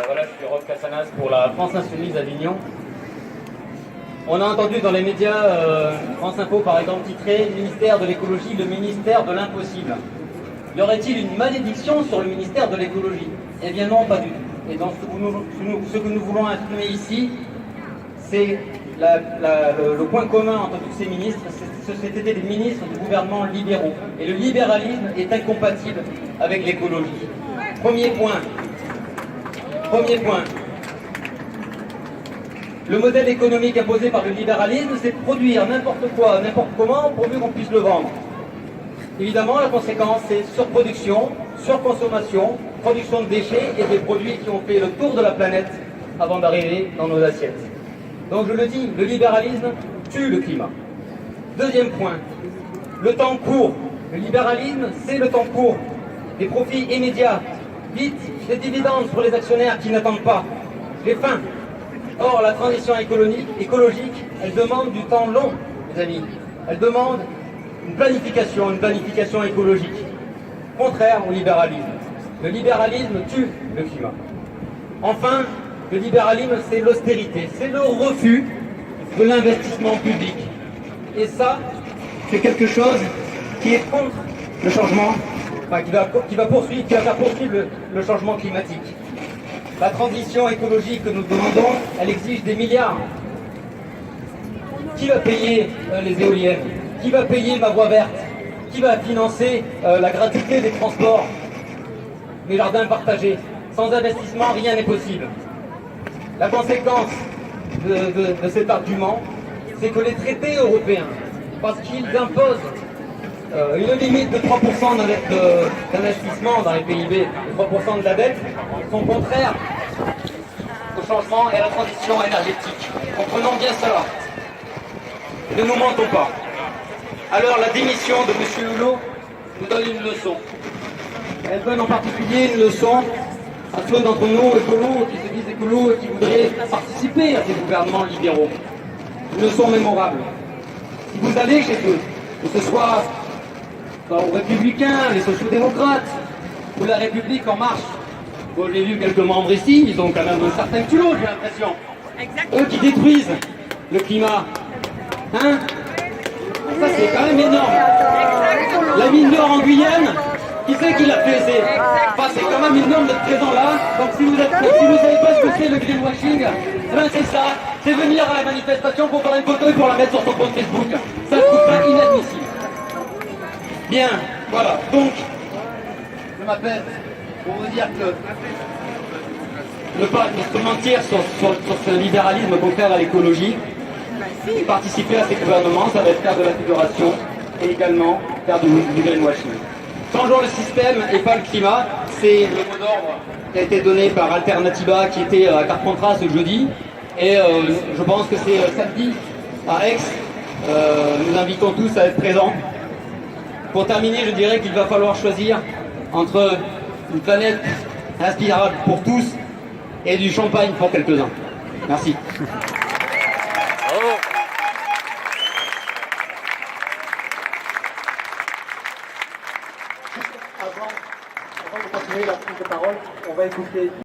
Voilà, je suis Rob Cassanas pour la France Insoumise Avignon. On a entendu dans les médias, France Info par exemple, titrer « Ministère de l'écologie, le ministère de l'impossible ». Y aurait-il une malédiction sur le ministère de l'écologie? Eh bien non, pas du tout. Et dans ce que nous voulons exprimer ici, c'est le point commun entre tous ces ministres, c'était des ministres du gouvernement libéraux. Et le libéralisme est incompatible avec l'écologie. Premier point. Le modèle économique imposé par le libéralisme, c'est de produire n'importe quoi, n'importe comment, pourvu qu'on puisse le vendre. Évidemment, la conséquence, c'est surproduction, surconsommation, production de déchets et des produits qui ont fait le tour de la planète avant d'arriver dans nos assiettes. Donc je le dis, le libéralisme tue le climat. Deuxième point, le temps court. Le libéralisme, c'est le temps court. Des profits immédiats, vite, des dividendes pour les actionnaires qui n'attendent pas, les fins. Or, la transition écologique, elle demande du temps long, mes amis. Elle demande une planification écologique. Contraire au libéralisme. Le libéralisme tue le climat. Enfin, le libéralisme, c'est l'austérité, c'est le refus de l'investissement public. Et ça, c'est quelque chose qui est contre le changement, qui va faire poursuivre le changement climatique. La transition écologique que nous demandons, elle exige des milliards. Qui va payer les éoliennes? Qui va payer ma voie verte? Qui va financer la gratuité des transports? Les jardins partagés? Sans investissement, rien n'est possible. La conséquence de cet argument, c'est que les traités européens, parce qu'ils imposent une limite de 3% d'investissement dans les PIB, 3% de la dette, sont contraires au changement et à la transition énergétique. Comprenons bien cela. Ne nous mentons pas. Alors la démission de M. Hulot nous donne une leçon. Elle donne en particulier une leçon à ceux d'entre nous, écolos, qui se disent écolos et qui voudraient participer à ces gouvernements libéraux. Une leçon mémorable. Si vous allez chez eux, que ce soit aux Républicains, les sociaux-démocrates, ou la République en marche, bon, j'ai vu quelques membres ici, ils ont quand même un certain culot, j'ai l'impression. Eux qui détruisent le climat. Hein? Ça c'est quand même énorme. La mine d'or en Guyane, qui c'est qui l'a fait? Enfin, c'est quand même énorme d'être présent là. Donc si vous savez pas ce que c'est le greenwashing, ben c'est ça. C'est venir à la manifestation pour faire une photo et pour la mettre sur son compte Facebook. Ça, je trouve ça inadmissible. Bien, voilà. Donc, je m'appelle pour vous dire que ne pas se mentir sur ce libéralisme contraire à l'écologie, et participer à ces gouvernements, ça va être faire de la figuration et également faire du greenwashing. Changeons le système et pas le climat, c'est le mot d'ordre qui a été donné par Alternativa qui était à Carpentras ce jeudi. Et je pense que c'est samedi à Aix. Nous invitons tous à être présents. Pour terminer, je dirais qu'il va falloir choisir entre une planète inspirable pour tous et du champagne pour quelques-uns. Merci. Avant de continuer la prise de parole, on va écouter